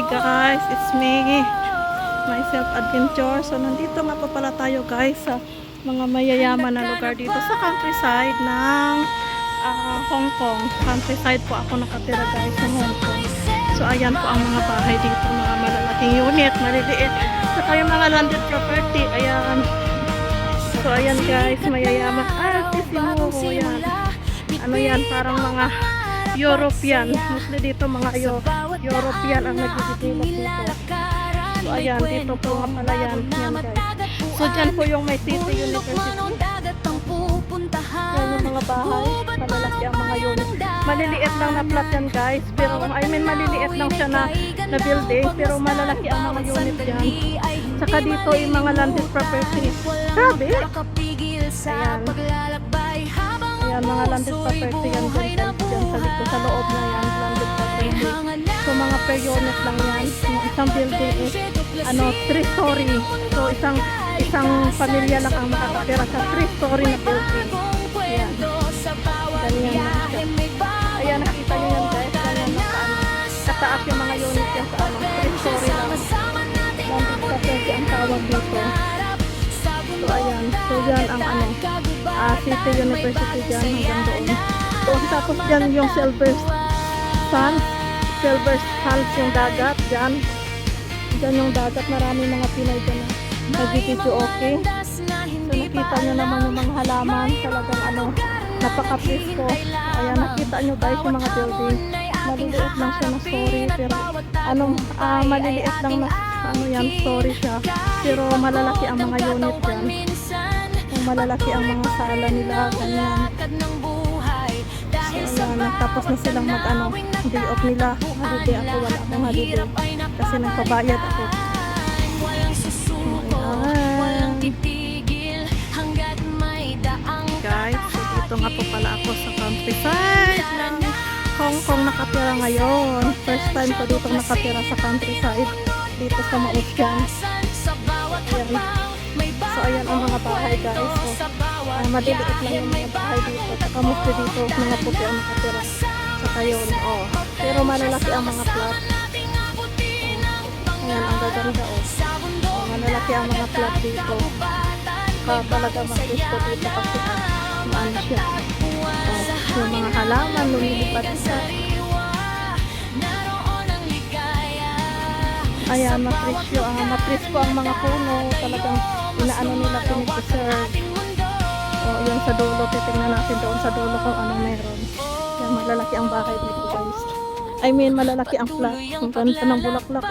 guys, it's me, myself adventure. So nandito nga po pala tayo guys sa mga mayayaman na lugar dito sa countryside ng Hong Kong. Countryside po ako nakatira guys sa Hong Kong. So ayan po ang mga bahay dito, mga malalaking unit, maliliit. Saka yung mga landed property, ayan. So ayan guys, mayayaman. Artissimo, yan. Ano yan, parang mga European, mostly dito mga European ang nagtitipilap dito. So ayan, dito po nga pala yan guys. So dyan po yung may City University. Yan yung mga bahay, malalaki ang mga unit. Maliliit lang na plot yan guys, pero maliliit lang siya na building, pero malalaki ang mga unit dyan. Saka dito yung mga landed property. Grabe! Ayan, mga landed property yan dyan sa likod, sa loob na yan, landed property. So mga per unit lang yan. Isang building is 3-story. So isang pamilya lang ang makakatira sa 3-story na building. Ayan. Ganyan lang siya. Ayan, nakita nyo yan guys. Ganyan na kataas yung mga unit yan sa 3-story lang. Landed property ang tawag dito. So ayan. So yan ang City University dyan hanggang doon. So tapos dyan yung Silver Sands yung dagat dyan. Dyan yung dagat, marami mga Pinay dyan na nag-video okay. So nakita nyo naman yung mga halaman, talagang napaka-presko. Ayan, nakita nyo guys yung mga building. Maliliit lang siya na story, pero maliliit lang na story siya. Pero malalaki ang mga unit dyan. Malalaki ang mga sala nila, ganyan. So, ayan, tapos na silang day off nila. Holiday ako, wala akong holiday. Kasi nagpabayad ako. Ayan. Guys, so dito nga po pala ako sa countryside ng Hong Kong nakatira ngayon. First time ko dito nakatira sa countryside. Dito sa Mausyan. Ayan. So ayan ang mga bahay guys. So, madiliit lang yung mga bahay dito. Saka mostly dito mga puti ang nakatira. Saka yun, pero malalaki ang mga plot. Ayan, ang gaganda malalaki ang mga plot dito. Talaga mag-gusto dito kasi maano siya. Yung mga halaman, lumilipad siya. Ayan, mapresyo ang mga puno. Talagang inaano nila pinipreserve. Yan sa dulo, titingnan natin doon sa dulo kung anong meron. Yan, malalaki ang bahay dito guys. Malalaki ang flat. Ang ganda ng bulaklak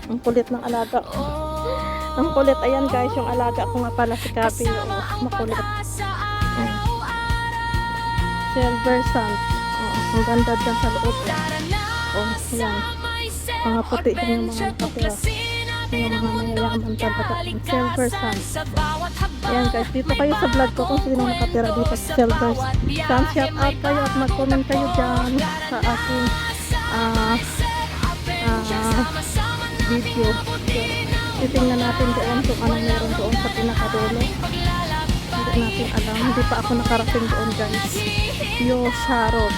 Ang kulit ng alaga Ang kulit, ayan guys, yung alaga ko nga pala si Kapi. Makulit. Silver Sands. Ang ganda dyan sa loob. Yan. Mga puti din yung mga nakatira. Yung mga mayayaman talaga. Silver Sands. Ayan guys, dito kayo sa vlog ko kung sino nakatira dito sa Silver Sands. Shout out kayo at mag-comment kayo dyan sa aking video. So, titingnan natin doon kung anong meron doon sa pinakadulo. Hindi natin alam. Hindi pa ako nakarating doon guys. Yosharot.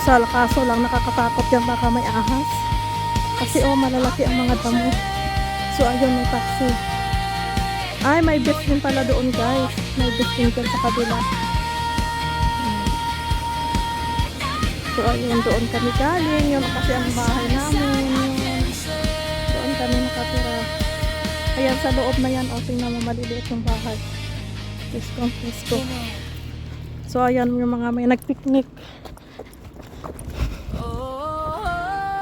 Kaso lang nakakatakot yan, baka may ahas. Kasi malalaki ang mga damo. So ayun, may taxi. May beach din pala doon guys. May beach din dyan sa kabila. So ayun, doon kami galing. Yun kasi ang bahay namin. Doon kami nakatira. Ayan, sa loob na yan. Tingnan mo, maliliit yung bahay. Presko. So ayan yung mga may nagpiknik.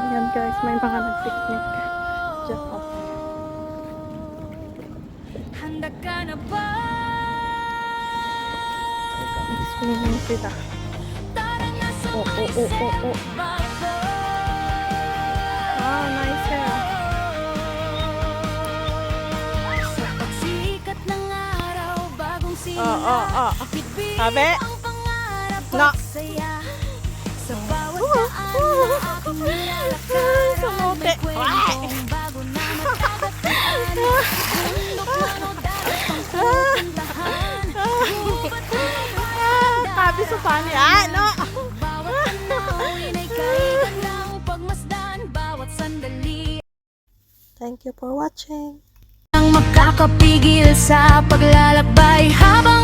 Ayan guys, may mga nagpiknik. Diyan po. Handa ka na ba? Swimming sila. Nice hair. Sabi? No. Samote. Sabi sa pani. No. Thank you for watching. Ang makakapigil sa paglalakbay habang